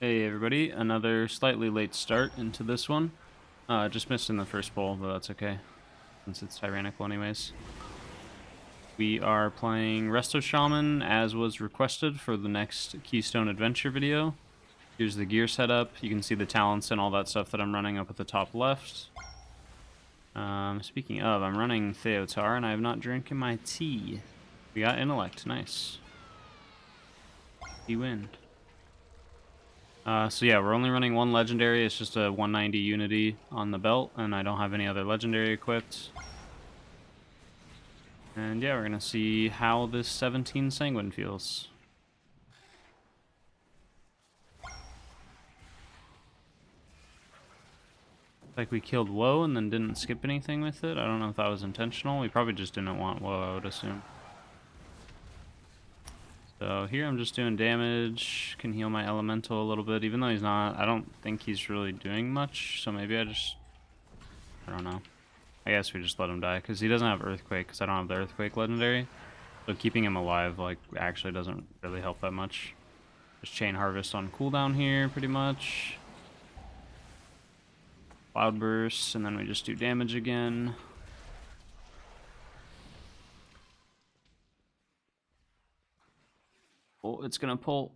Hey everybody, another slightly late start into this one. Just missed in the first bowl, but that's okay, since it's tyrannical anyways. We are playing Resto Shaman, as was requested for the next Keystone adventure video. Here's the gear setup. You can see the talents and all that stuff that I'm running up at the top left. Speaking of, I'm running Theotar, and I have not drinking my tea. We got Intellect, nice. We win. So yeah, we're only running one legendary. It's just a 190 unity on the belt, and I don't have any other legendary equipped. And yeah, we're gonna see how this 17 Sanguine feels. Like we killed Woe and then didn't skip anything with it. I don't know if that was intentional. We probably just didn't want Woe, I would assume. So here I'm just doing damage, can heal my elemental a little bit, even though he's not, I don't think he's really doing much, so maybe I don't know. I guess we just let him die, because he doesn't have Earthquake, because I don't have the Earthquake legendary. So keeping him alive, like, actually doesn't really help that much. Just Chain Harvest on cooldown here, pretty much. Cloudburst, and then we just do damage again. Oh, it's gonna pull.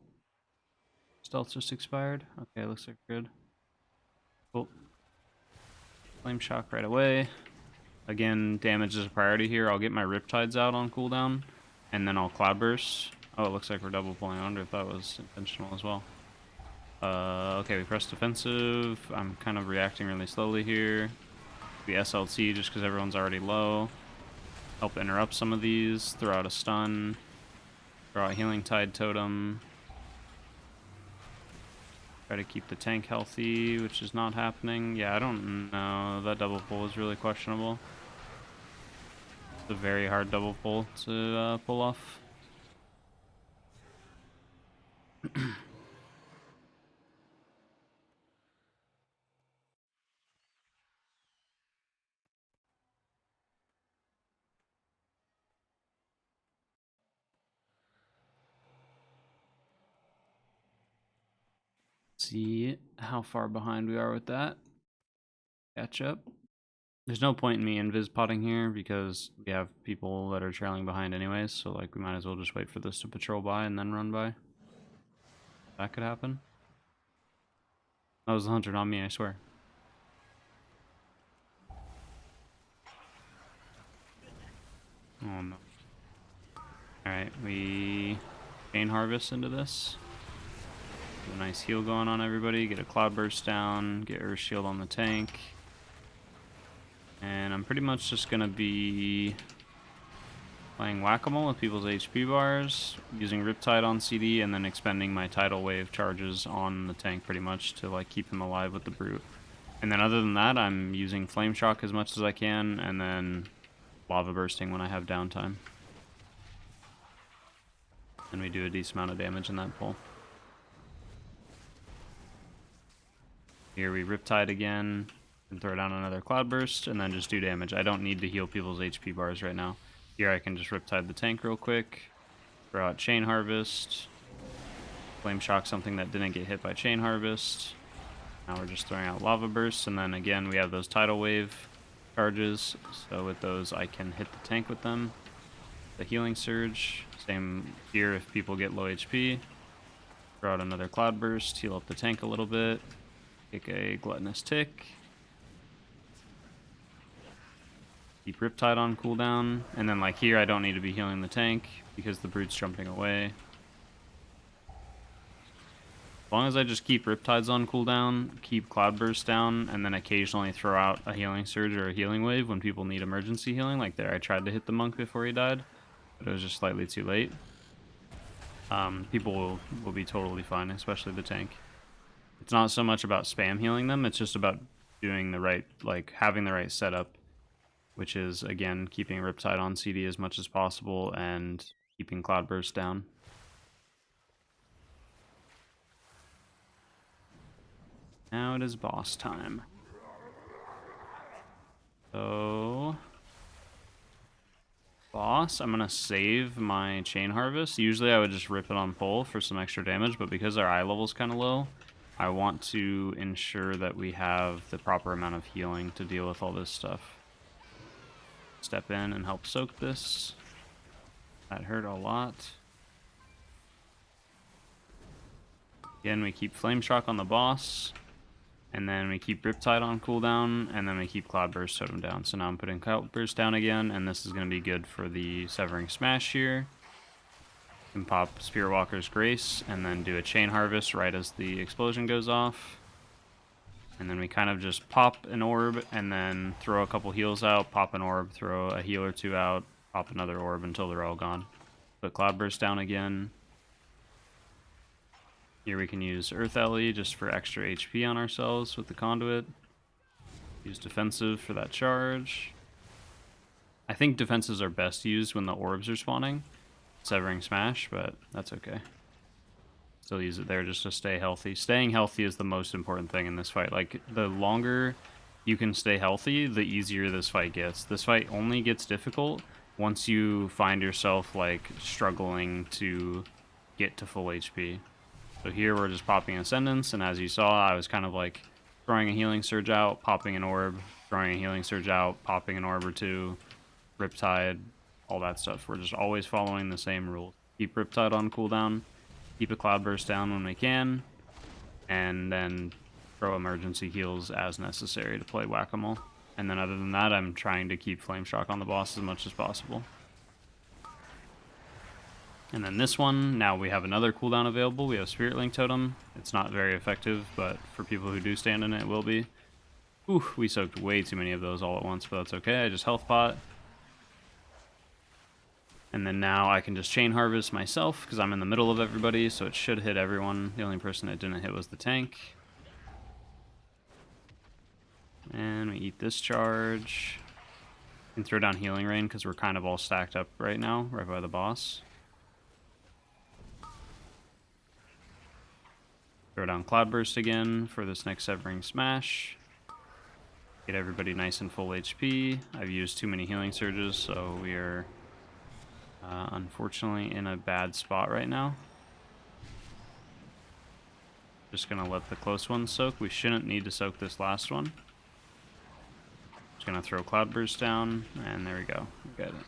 Stealth just expired. Okay, looks like we're good. Cool. Flame Shock right away. Again, damage is a priority here. I'll get my Riptides out on cooldown, and then I'll Cloudburst. Oh, it looks like we're double pulling. I wonder if that was intentional as well. Okay, we press defensive. I'm kind of reacting really slowly here. The SLT just because everyone's already low. Help interrupt some of these. Throw out a stun. Throw out Healing Tide Totem. Try to keep the tank healthy, which is not happening. Yeah, I don't know. That double pull is really questionable. It's a very hard double pull to pull off. See how far behind we are with that. Catch up. There's no point in me invis potting here because we have people that are trailing behind anyways, so like we might as well just wait for this to patrol by and then run by. That could happen. That was the hunter, not me, I swear. Oh no. Alright, we chain harvest into this. A nice heal going on everybody. Get a Cloudburst down, get Earth Shield on the tank. And I'm pretty much just gonna be playing Whack-A-Mole with people's HP bars, using Riptide on CD, and then expending my Tidal Wave charges on the tank pretty much to like keep him alive with the Brute. And then other than that, I'm using Flame Shock as much as I can, and then Lava Bursting when I have downtime. And we do a decent amount of damage in that pull. Here we Riptide again, and throw down another Cloudburst, and then just do damage. I don't need to heal people's HP bars right now. Here I can just Riptide the tank real quick, throw out Chain Harvest, Flame Shock something that didn't get hit by Chain Harvest. Now we're just throwing out Lava Bursts, and then again we have those Tidal Wave charges, so with those I can hit the tank with them. The Healing Surge, same here if people get low HP. Throw out another Cloudburst, heal up the tank a little bit. Take a Gluttonous Tick. Keep Riptide on cooldown. And then like here I don't need to be healing the tank because the Brute's jumping away. As long as I just keep Riptides on cooldown, keep Cloudburst down, and then occasionally throw out a Healing Surge or a Healing Wave when people need emergency healing. Like there I tried to hit the monk before he died, but it was just slightly too late. People will be totally fine, especially the tank. It's not so much about spam healing them, it's just about doing the right, like having the right setup, which is again keeping Riptide on CD as much as possible and keeping Cloudburst down. Now it is boss time. So boss, I'm gonna save my Chain Harvest. Usually I would just rip it on pull for some extra damage, but because our eye level is kind of low, I want to ensure that we have the proper amount of healing to deal with all this stuff. Step in and help soak this. That hurt a lot. Again, we keep Flame Shock on the boss. And then we keep Riptide on cooldown, and then we keep Cloudburst Totem down. So now I'm putting Cloudburst down again, and this is going to be good for the Severing Smash here. And pop Spirit Walker's Grace, and then do a Chain Harvest right as the explosion goes off. And then we kind of just pop an orb, and then throw a couple heals out, pop an orb, throw a heal or two out, pop another orb until they're all gone. Put Cloudburst down again. Here we can use Earth Ellie just for extra HP on ourselves with the Conduit. Use Defensive for that charge. I think defenses are best used when the orbs are spawning. Severing Smash, but that's okay. Still use it there just to stay healthy. Staying healthy is the most important thing in this fight. Like, the longer you can stay healthy, the easier this fight gets. This fight only gets difficult once you find yourself, like, struggling to get to full HP. So here we're just popping Ascendance, and as you saw, I was kind of like throwing a Healing Surge out, popping an orb, throwing a Healing Surge out, popping an orb or two, Riptide, all that stuff. We're just always following the same rules. Keep Riptide on cooldown, keep a Cloudburst down when we can, and then throw emergency heals as necessary to play Whack-A-Mole. And then other than that, I'm trying to keep Flame Shock on the boss as much as possible. And then this one, now we have another cooldown available. We have Spirit Link Totem. It's not very effective, but for people who do stand in it, it will be. Ooh, we soaked way too many of those all at once, but that's okay. I just health pot. And then now I can just Chain Harvest myself, because I'm in the middle of everybody, so it should hit everyone. The only person it didn't hit was the tank. And we eat this charge. And throw down Healing Rain, because we're kind of all stacked up right now, right by the boss. Throw down Cloudburst again for this next Severing Smash. Get everybody nice and full HP. I've used too many Healing Surges, so we are unfortunately in a bad spot right now. Just gonna let the close ones soak. We shouldn't need to soak this last one. Just gonna throw Cloudburst down, and there we go. We got it.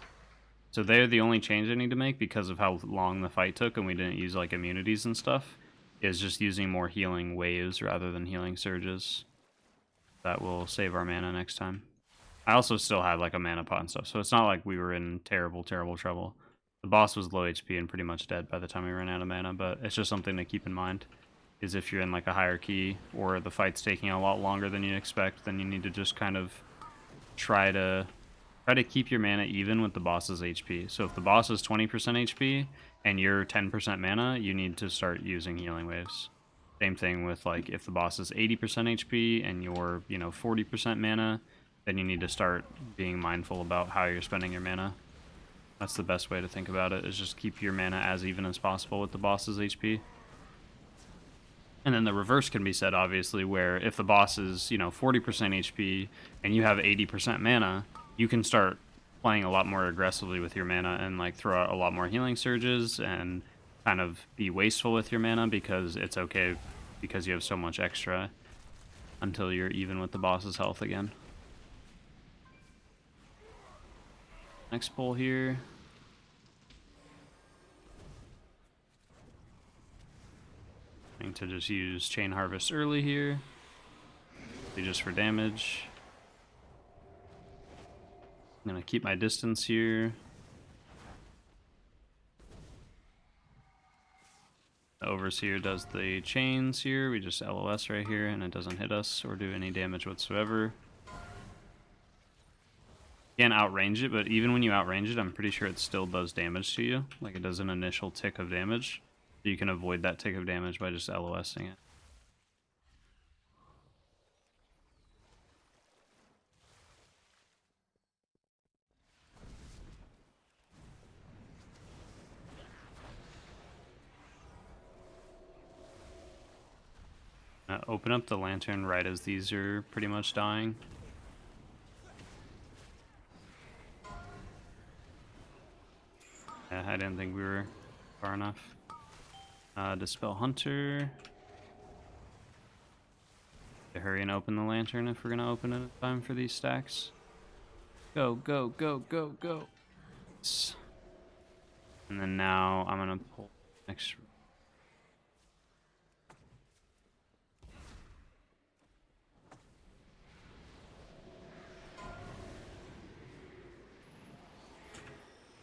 So they're the only change I need to make because of how long the fight took and we didn't use like immunities and stuff. Is just using more healing waves rather than healing surges. That will save our mana next time. I also still had like a mana pot and stuff, so it's not like we were in terrible trouble. The boss was low HP and pretty much dead by the time we ran out of mana, but it's just something to keep in mind. Is if you're in like a higher key or the fight's taking a lot longer than you expect, then you need to just kind of try to keep your mana even with the boss's HP. So if the boss is 20% HP and you're 10% mana, you need to start using healing waves. Same thing with like if the boss is 80% HP and you're, 40% mana, then you need to start being mindful about how you're spending your mana. That's the best way to think about it, is just keep your mana as even as possible with the boss's HP. And then the reverse can be said, obviously, where if the boss is, 40% HP and you have 80% mana, you can start playing a lot more aggressively with your mana and like throw out a lot more healing surges and kind of be wasteful with your mana, because it's okay because you have so much extra until you're even with the boss's health again. Next pull here. Going to just use Chain Harvest early here, just for damage. I'm going to keep my distance here. The Overseer does the chains here. We just LOS right here and it doesn't hit us or do any damage whatsoever. You can't outrange it, but even when you outrange it, I'm pretty sure it still does damage to you. Like it does an initial tick of damage. So you can avoid that tick of damage by just LOSing it. Open up the lantern right as these are pretty much dying. Yeah, I didn't think we were far enough. Dispel Hunter. Hurry and open the lantern if we're gonna open it in time for these stacks. Go, go, go, go, go. And then now I'm gonna pull next.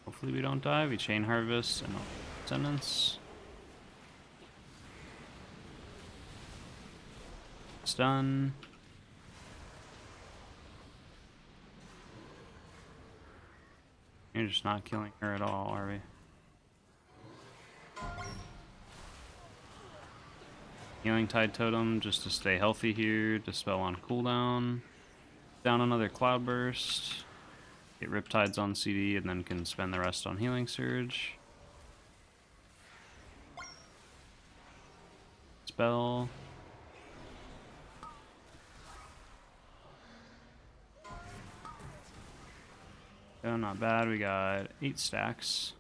Hopefully we don't die. We chain harvest and descendants. It's done. You're just not killing her at all, are we? Healing Tide Totem just to stay healthy here. Dispel on cooldown. Down another Cloudburst. Get Riptides on CD and then can spend the rest on Healing Surge. Spell. Oh, not bad. We got 8 stacks.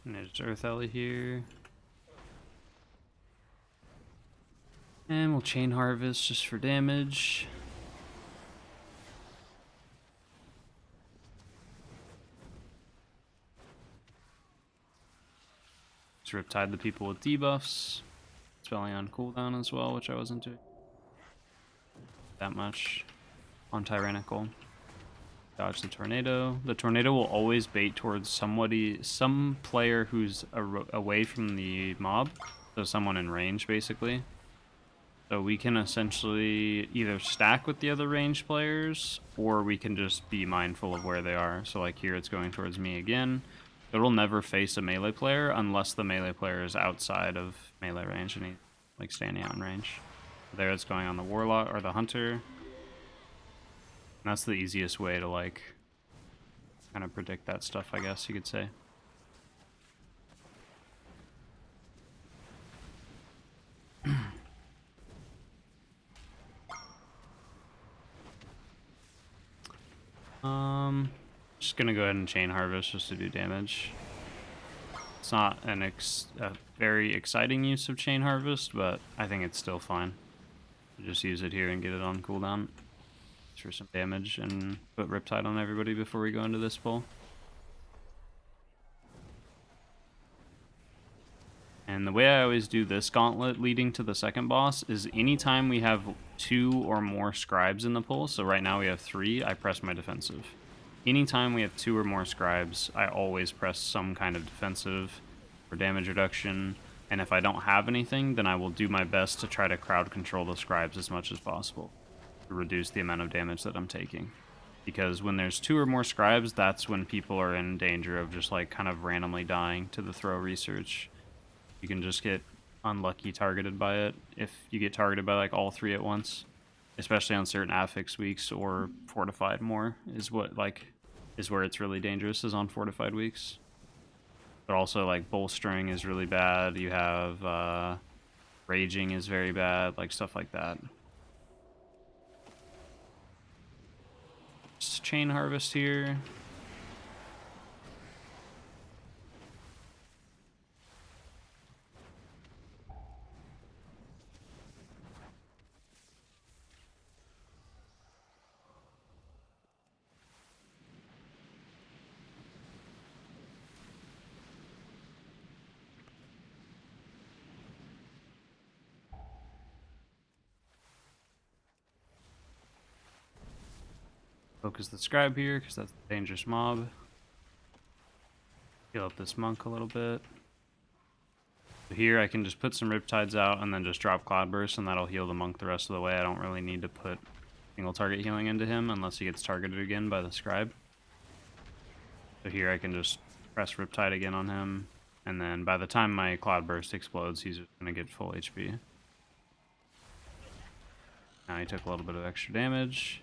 And there's Earth Ellie here. And we'll chain harvest just for damage. Just Riptide the people with debuffs. Spelling on cooldown as well, which I wasn't doing that much on Tyrannical. Dodge the tornado. The tornado will always bait towards some player who's away from the mob, so someone in range basically. So we can essentially either stack with the other range players, or we can just be mindful of where they are. So like here it's going towards me again. It'll never face a melee player unless the melee player is outside of melee range and he's like standing out in range. There it's going on the warlock or the hunter. And that's the easiest way to like kind of predict that stuff, I guess you could say. Just gonna go ahead and chain harvest just to do damage. It's not a very exciting use of chain harvest, but I think it's still fine. Just use it here and get it on cooldown for some damage and put Riptide on everybody before we go into this pull. And the way I always do this gauntlet leading to the second boss is anytime we have 2 or more scribes in the pull, so right now we have 3, I press my defensive. Anytime we have 2 or more scribes, I always press some kind of defensive for damage reduction. And if I don't have anything, then I will do my best to try to crowd control the scribes as much as possible to reduce the amount of damage that I'm taking. Because when there's 2 or more scribes, that's when people are in danger of just like kind of randomly dying to the throw research. You can just get unlucky targeted by it if you get targeted by like all 3 at once, especially on certain affix weeks, or fortified more is where it's really dangerous, is on fortified weeks. But also like bolstering is really bad. You have raging is very bad, like stuff like that. Just chain harvest here. Focus the scribe here, because that's a dangerous mob. Heal up this monk a little bit. So here I can just put some Riptides out and then just drop Cloudburst, and that'll heal the monk the rest of the way. I don't really need to put single target healing into him unless he gets targeted again by the scribe. So here I can just press Riptide again on him, and then by the time my Cloudburst explodes, he's just going to get full HP. Now he took a little bit of extra damage.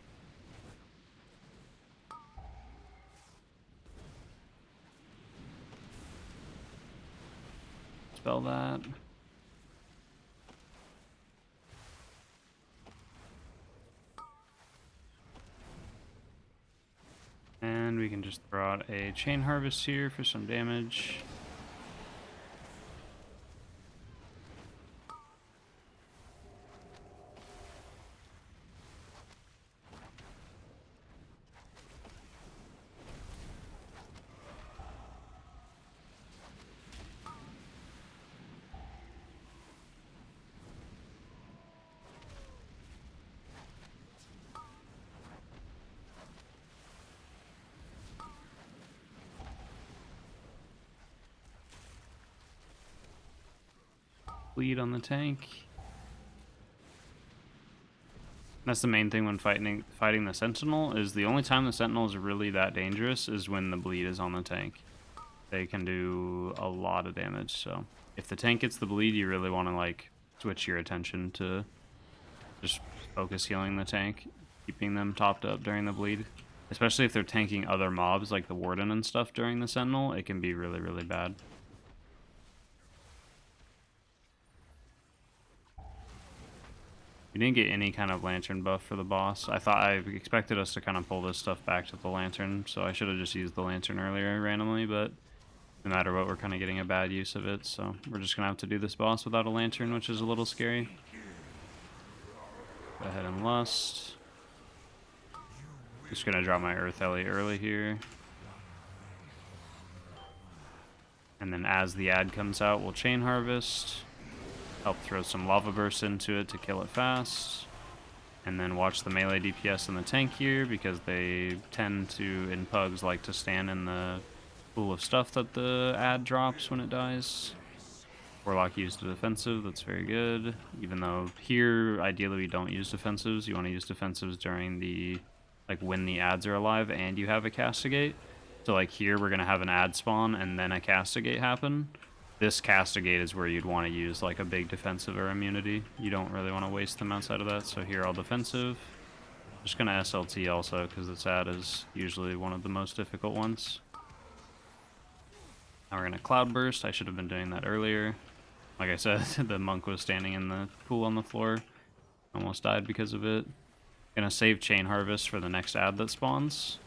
dispel that. And we can just throw out a Chain Harvest here for some damage. Bleed on the tank. That's the main thing when fighting the Sentinel, is the only time the Sentinel is really that dangerous is when the bleed is on the tank. They can do a lot of damage, so if the tank gets the bleed, you really want to like switch your attention to just focus healing the tank, keeping them topped up during the bleed. Especially if they're tanking other mobs like the Warden and stuff during the Sentinel, it can be really, really bad. We didn't get any kind of lantern buff for the boss. I expected us to kind of pull this stuff back to the lantern, so I should have just used the lantern earlier randomly, but no matter what, we're kind of getting a bad use of it, so we're just going to have to do this boss without a lantern, which is a little scary. Go ahead and Lust. Just going to drop my Earth Ellie early here. And then as the ad comes out, we'll Chain Harvest. Help throw some Lava Bursts into it to kill it fast. And then watch the melee DPS in the tank here, because they tend to, in pugs, like to stand in the pool of stuff that the ad drops when it dies. Warlock used a defensive, that's very good. Even though here, ideally we don't use defensives. You want to use defensives during the, like when the ads are alive and you have a castigate. So like here we're going to have an ad spawn and then a castigate happen. This castigate is where you'd want to use like a big defensive or immunity. You don't really want to waste them outside of that, so here I'll defensive. Just going to SLT also, because this ad is usually one of the most difficult ones. Now we're going to Cloudburst. I should have been doing that earlier. Like I said, the monk was standing in the pool on the floor. Almost died because of it. Going to save Chain Harvest for the next ad that spawns,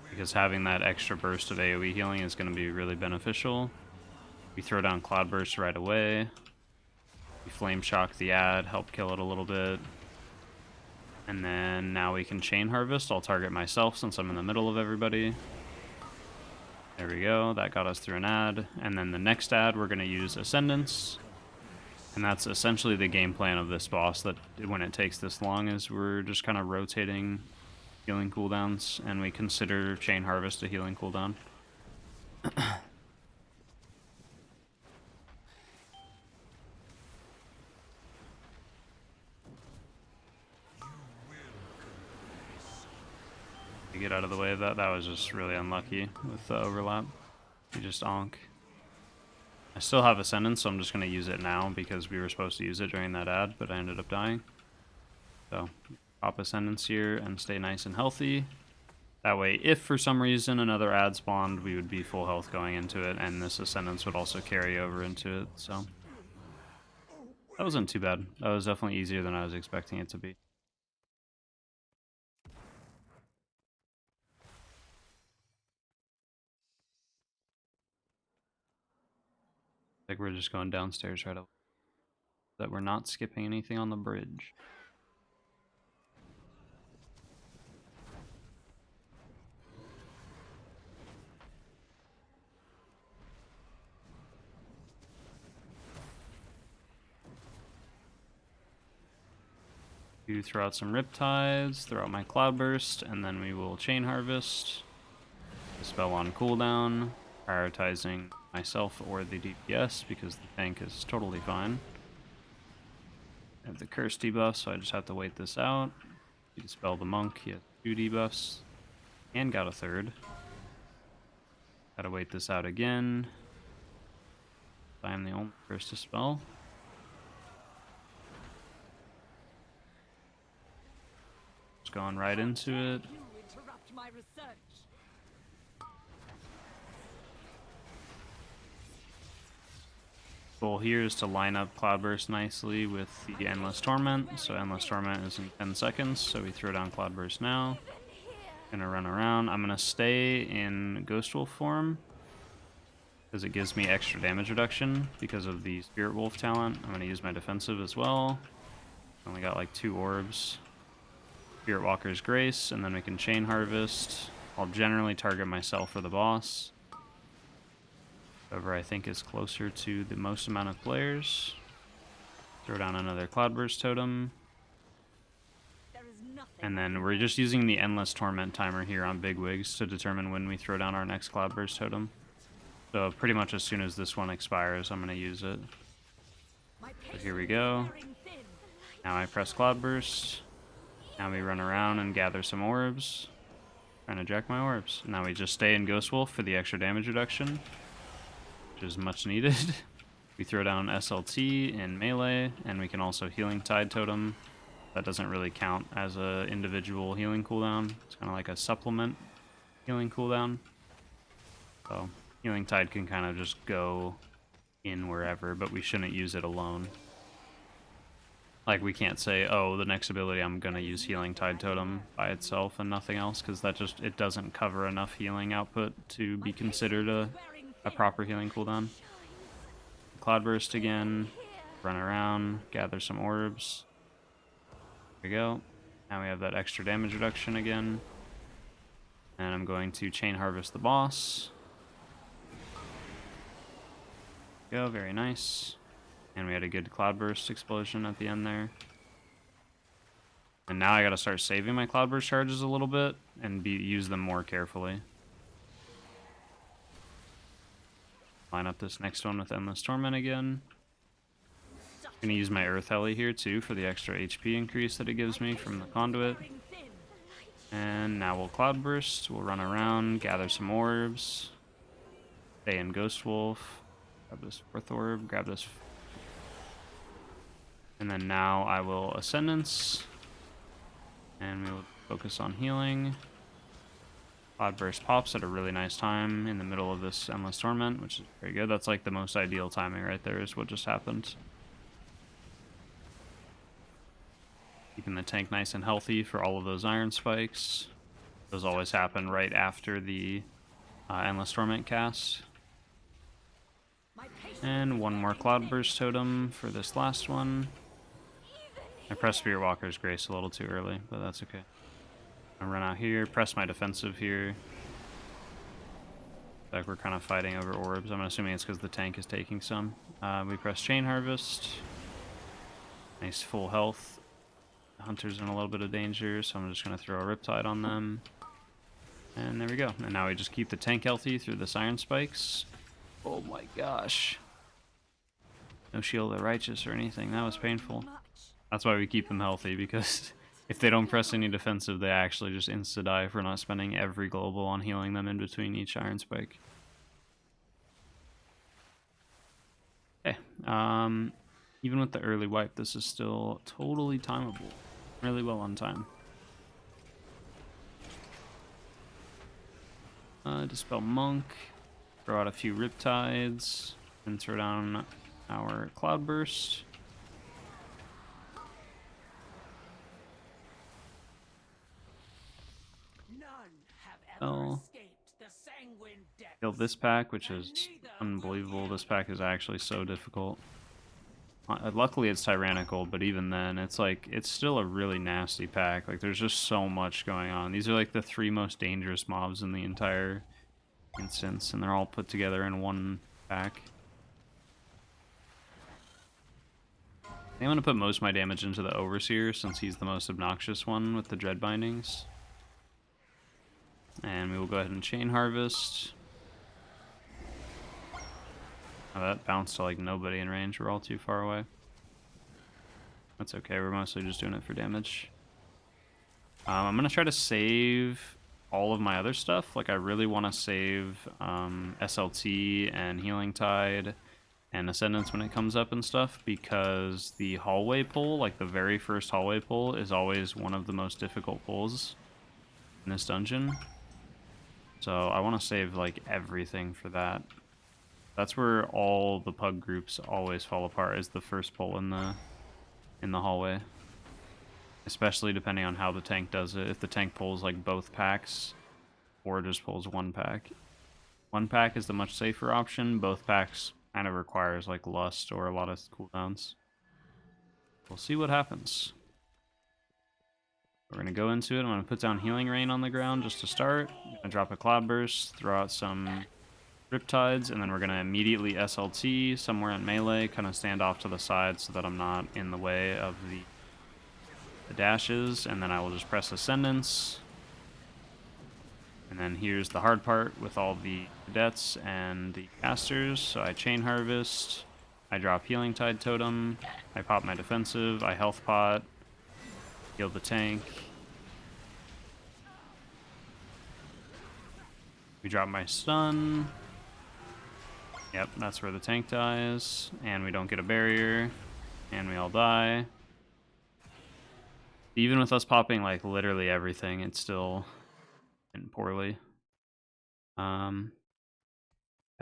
because having that extra burst of AoE healing is going to be really beneficial. We throw down Cloudburst right away. We Flame Shock the ad, help kill it a little bit. And then now we can Chain Harvest. I'll target myself since I'm in the middle of everybody. There we go, that got us through an ad. And then the next ad, we're going to use Ascendance. And that's essentially the game plan of this boss, that when it takes this long is we're just kind of rotating healing cooldowns, and we consider Chain Harvest a healing cooldown. Get out of the way of that. That was just really unlucky with the overlap. You just onk. I still have Ascendance, so I'm just going to use it now because we were supposed to use it during that ad, but I ended up dying. So, pop Ascendance here and stay nice and healthy. That way, if for some reason another ad spawned, we would be full health going into it, and this Ascendance would also carry over into it, so. That wasn't too bad. That was definitely easier than I was expecting it to be. Like we're just going downstairs right away. That we're not skipping anything on the bridge. You throw out some Riptides, throw out my Cloudburst, and then we will Chain Harvest. Dispel on cooldown, prioritizing myself or the DPS because the tank is totally fine. I have the curse debuff, so I just have to wait this out. You dispel the monk, he has 2 debuffs, and got a 3rd. Gotta wait this out again. I am the only curse to spell. Just going right into it. Goal here is to line up Cloudburst nicely with the Endless Torment. So Endless Torment is in 10 seconds, so we throw down Cloudburst now. Gonna run around. I'm gonna stay in Ghost Wolf form because it gives me extra damage reduction because of the Spirit Wolf talent. I'm gonna use my defensive as well. Only got like 2 orbs. Spirit Walker's Grace, and then we can Chain Harvest. I'll generally target myself for the boss. Whoever I think is closer to the most amount of players. Throw down another Cloudburst Totem. And then we're just using the Endless Torment timer here on Big Wigs to determine when we throw down our next Cloudburst Totem. So pretty much as soon as this one expires, I'm going to use it. So here we go. Now I press Cloudburst. Now we run around and gather some orbs. Trying to jack my orbs. Now we just stay in Ghost Wolf for the extra damage reduction, which is much needed. We throw down SLT in melee, and we can also Healing Tide Totem. That doesn't really count as an individual healing cooldown. It's kind of like a supplement healing cooldown. So Healing Tide can kind of just go in wherever, but we shouldn't use it alone. Like, we can't say, oh, the next ability I'm going to use Healing Tide Totem by itself and nothing else, because that just, it doesn't cover enough healing output to be considered a proper healing cooldown. Cloudburst again, run around, gather some orbs. There we go. Now we have that extra damage reduction again. And I'm going to Chain Harvest the boss. There we go, very nice. And we had a good Cloudburst explosion at the end there. And now I gotta start saving my Cloudburst charges a little bit and use them more carefully. Line up this next one with Endless Torment again. Gonna use my Earth Heli here too for the extra HP increase that it gives me from the Conduit. And now we'll Cloudburst, we'll run around, gather some orbs. Stay in Ghost Wolf. Grab this 4th orb, grab this. And then now I will Ascendance. And we will focus on healing. Cloudburst pops at a really nice time in the middle of this Endless Torment, which is very good. That's like the most ideal timing right there is what just happened. Keeping the tank nice and healthy for all of those Iron Spikes. Those always happen right after the Endless Torment cast. And one more Cloudburst Totem for this last one. I pressed Spirit Walker's Grace a little too early, but that's okay. I run out here, press my defensive here. Like we're kind of fighting over orbs. I'm assuming it's because the tank is taking some. We press Chain Harvest. Nice full health. The Hunter's in a little bit of danger, so I'm just going to throw a Riptide on them. And there we go. And now we just keep the tank healthy through the Iron Spikes. Oh my gosh. No Shield of the Righteous or anything. That was painful. That's why we keep them healthy, because if they don't press any defensive, they actually just insta-die if we're not spending every global on healing them in between each Iron Spike. Okay. Even with the early wipe, this is still totally timeable. Really well on time. Dispel Monk. Throw out a few Riptides. And throw down our Cloudburst. Kill this pack, which is unbelievable. This pack is actually so difficult. Luckily it's tyrannical, but even then, it's like, it's still a really nasty pack. Like, there's just so much going on. These are like the 3 most dangerous mobs in the entire instance, and they're all put together in one pack. I'm going to put most of my damage into the Overseer, since he's the most obnoxious one with the Dread Bindings. And we will go ahead and Chain Harvest. Oh, that bounced to like nobody in range. We're all too far away. That's okay. We're mostly just doing it for damage. I'm going to try to save all of my other stuff. Like, I really want to save SLT and Healing Tide and Ascendance when it comes up and stuff, because the hallway pull, like the very first hallway pull, is always one of the most difficult pulls in this dungeon. So I want to save like everything for that. That's where all the pug groups always fall apart, is the first pull in the hallway. Especially depending on how the tank does it. If the tank pulls like both packs, or just pulls one pack. One pack is the much safer option. Both packs kind of requires like lust or a lot of cooldowns. We'll see what happens. We're gonna go into it. I'm gonna put down Healing Rain on the ground just to start. I'm gonna drop a Cloudburst, throw out some Riptides, and then we're gonna immediately SLT somewhere in melee, kind of stand off to the side so that I'm not in the way of the dashes, and then I will just press Ascendance. And then here's the hard part with all the cadets and the casters. So I Chain Harvest, I drop Healing Tide Totem, I pop my defensive, I Health Pot, heal the tank. We drop my stun. Yep, that's where the tank dies. And we don't get a barrier. And we all die. Even with us popping like literally everything, it's still went poorly. I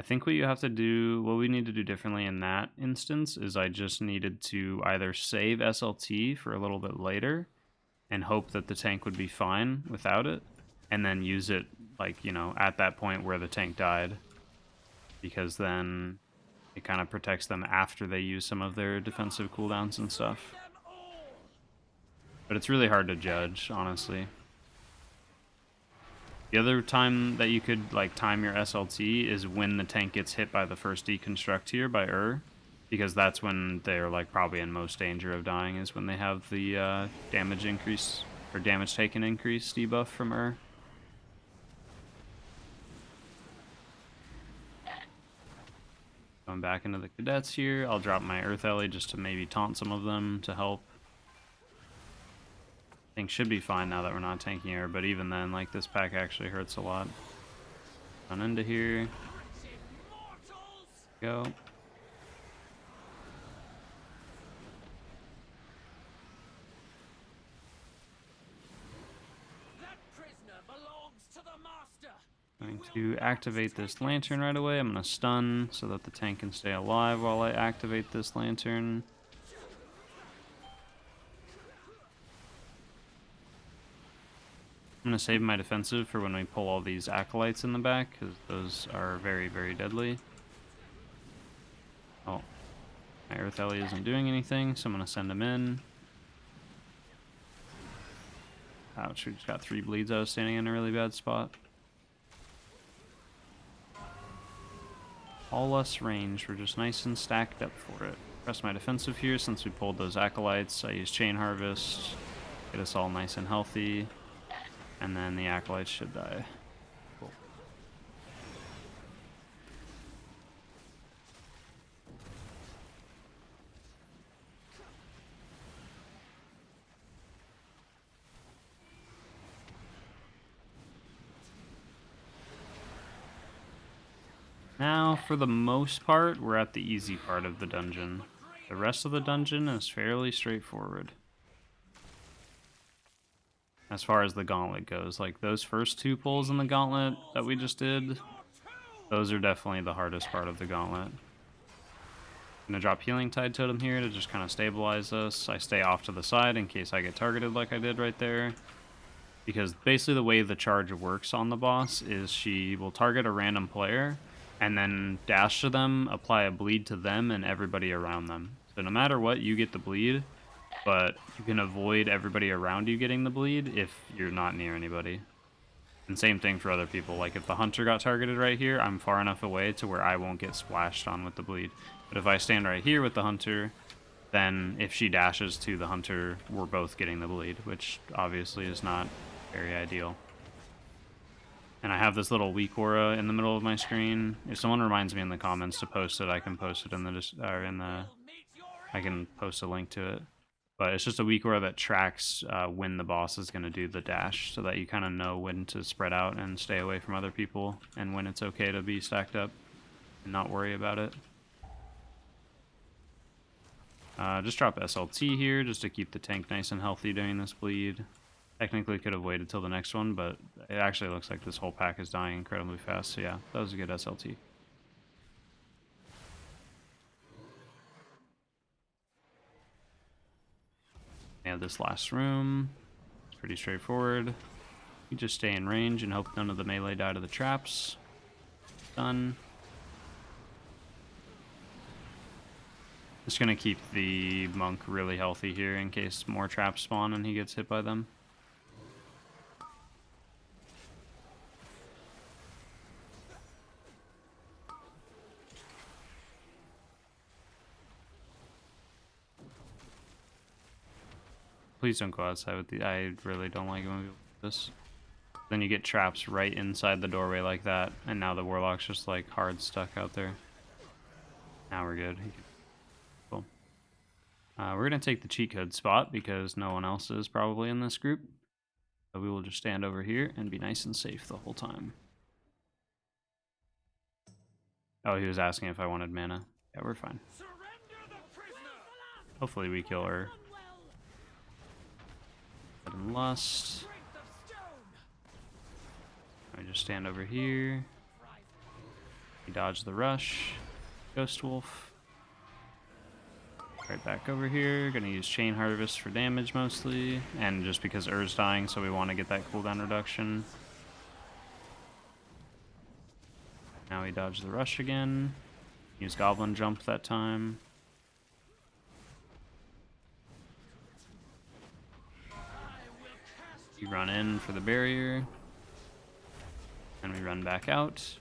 think what we need to do differently in that instance is I just needed to either save SLT for a little bit later and hope that the tank would be fine without it, and then use it like, you know, at that point where the tank died, because then it kind of protects them after they use some of their defensive cooldowns and stuff. But it's really hard to judge, honestly. The other time that you could like time your SLT is when the tank gets hit by the first deconstruct here by because that's when they're like probably in most danger of dying, is when they have the damage increase or damage taken increase debuff from Going back into the cadets here, I'll drop my Earth Ellie just to maybe taunt some of them to help. I think should be fine now that we're not tanking air, but even then, like, this pack actually hurts a lot. Run into here. Go. Going to activate this lantern right away. I'm going to stun so that the tank can stay alive while I activate this lantern. I'm going to save my defensive for when we pull all these acolytes in the back, because those are very, very deadly. Oh, my Earth Ellie isn't doing anything, so I'm going to send him in. Ouch, we just got 3 bleeds. I was standing in a really bad spot. All less range, we're just nice and stacked up for it. Press my defensive here since we pulled those acolytes. I use Chain Harvest, get us all nice and healthy. And then the acolytes should die. Cool. Now, for the most part, we're at the easy part of the dungeon. The rest of the dungeon is fairly straightforward. As far as the gauntlet goes, like those first 2 pulls in the gauntlet that we just did, those are definitely the hardest part of the gauntlet. I'm gonna drop Healing Tide Totem here to just kind of stabilize us. I stay off to the side in case I get targeted like I did right there. Because basically the way the charge works on the boss is she will target a random player and then dash to them, apply a bleed to them and everybody around them. So no matter what, you get the bleed, but you can avoid everybody around you getting the bleed if you're not near anybody. And same thing for other people. Like if the hunter got targeted right here, I'm far enough away to where I won't get splashed on with the bleed. But if I stand right here with the hunter, then if she dashes to the hunter, we're both getting the bleed, which obviously is not very ideal. And I have this little weak aura in the middle of my screen. If someone reminds me in the comments to post it, I can post it in the I can post a link to it. But it's just a weak aura that tracks when the boss is going to do the dash, so that you kind of know when to spread out and stay away from other people, and when it's okay to be stacked up and not worry about it. Just drop SLT here just to keep the tank nice and healthy during this bleed. Technically could have waited till the next one, but it actually looks like this whole pack is dying incredibly fast, so yeah, that was a good SLT. have this last room. It's pretty straightforward. You just stay in range and hope none of the melee die to the traps. Done. Just gonna keep the monk really healthy here in case more traps spawn and he gets hit by them. Please don't go outside with the... I really don't like it when we do this. Then you get traps right inside the doorway like that, and now the warlock's just like hard stuck out there. Now we're good. Cool. We're gonna take the cheat code spot because no one else is probably in this group. So we will just stand over here and be nice and safe the whole time. Oh, he was asking if I wanted mana. Yeah, we're fine. Hopefully we kill her. And lust. I just stand over here. We dodge the rush. Ghost Wolf. Right back over here. Gonna use Chain Harvest for damage mostly. And just because Ur's dying, so we want to get that cooldown reduction. Now we dodge the rush again. Use Goblin Jump that time. You run in for the barrier. And we run back out.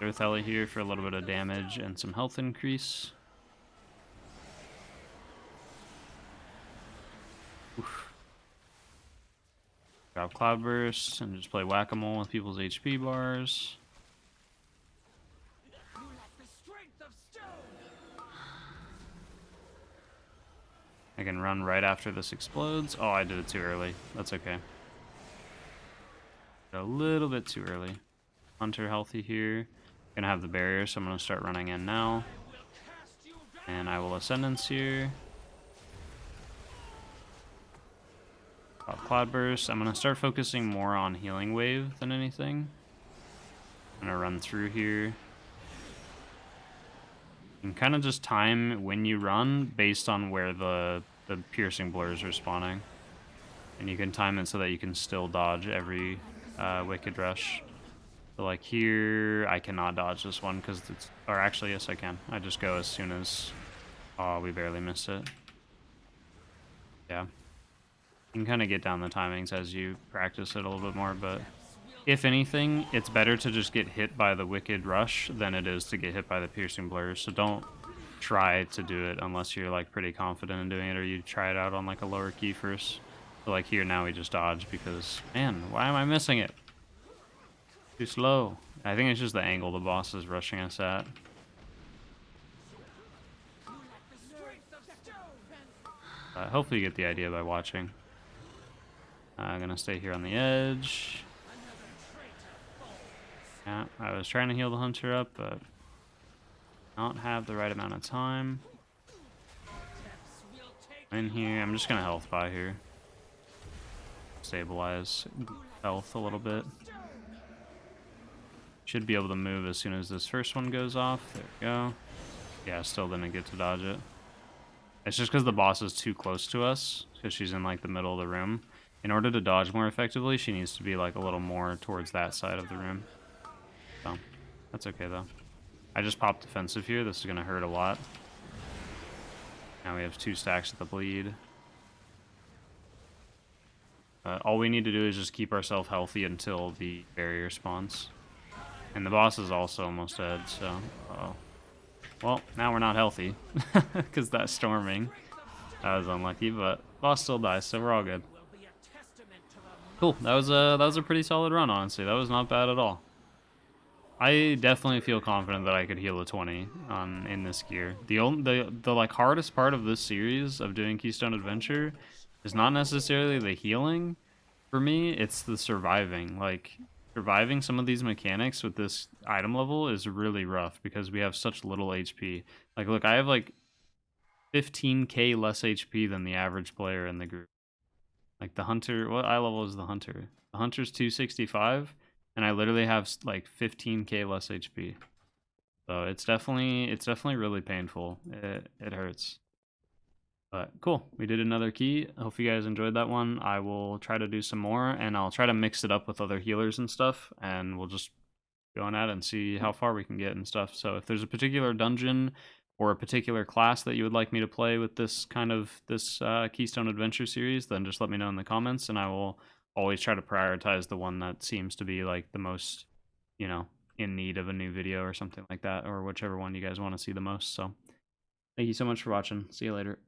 Earth Ellie here for a little bit of damage and some health increase. Oof. Drop Cloudburst and just play Whack-A-Mole with people's HP bars. I can run right after this explodes. Oh, I did it too early. That's okay. A little bit too early. Hunter healthy here. Gonna have the barrier, so I'm gonna start running in now. And I will Ascendance here. Cloudburst. I'm gonna start focusing more on Healing Wave than anything. I'm gonna run through here. And kind of just time when you run based on where the piercing blurs are spawning. And you can time it so that you can still dodge every Wicked Rush. So like here, I cannot dodge this one because it's... Or actually, yes I can. I just go as soon as... Oh, we barely missed it. Yeah. You can kind of get down the timings as you practice it a little bit more, but... If anything, it's better to just get hit by the Wicked Rush than it is to get hit by the Piercing Blurs. So don't try to do it unless you're like pretty confident in doing it, or you try it out on like a lower key first. So like here now we just dodge because, man, why am I missing it? Too slow. I think it's just the angle the boss is rushing us at. Hopefully you get the idea by watching. I'm gonna stay here on the edge. Yeah, I was trying to heal the hunter up, but not have the right amount of time. In here, I'm just gonna health buy here. Stabilize health a little bit. Should be able to move as soon as this first one goes off. There we go. Yeah, still didn't get to dodge it. It's just because the boss is too close to us, because she's in like the middle of the room. In order to dodge more effectively, she needs to be like a little more towards that side of the room. So, that's okay though. I just popped defensive here. This is going to hurt a lot. Now we have 2 stacks of the bleed. All we need to do is just keep ourselves healthy until the barrier spawns. And the boss is also almost dead, so... Uh-oh. Well, now we're not healthy, because that's storming. That was unlucky, but boss still dies, so we're all good. Cool, that was a pretty solid run, honestly. That was not bad at all. I definitely feel confident that I could heal a 20 in this gear. The like hardest part of this series of doing Keystone Adventure is not necessarily the healing. For me, it's the surviving. Like, surviving some of these mechanics with this item level is really rough because we have such little HP. Like, look, I have like 15k less HP than the average player in the group. Like the hunter, what eye level is the hunter? The hunter's 265, and I literally have like 15k less HP. So it's definitely really painful. It hurts. But cool, we did another key. I hope you guys enjoyed that one. I will try to do some more, and I'll try to mix it up with other healers and stuff, and we'll just go on at it and see how far we can get and stuff. So if there's a particular dungeon or a particular class that you would like me to play with this Keystone Adventure series, then just let me know in the comments, and I will always try to prioritize the one that seems to be like the most, you know, in need of a new video or something like that, or whichever one you guys want to see the most. So thank you so much for watching. See you later.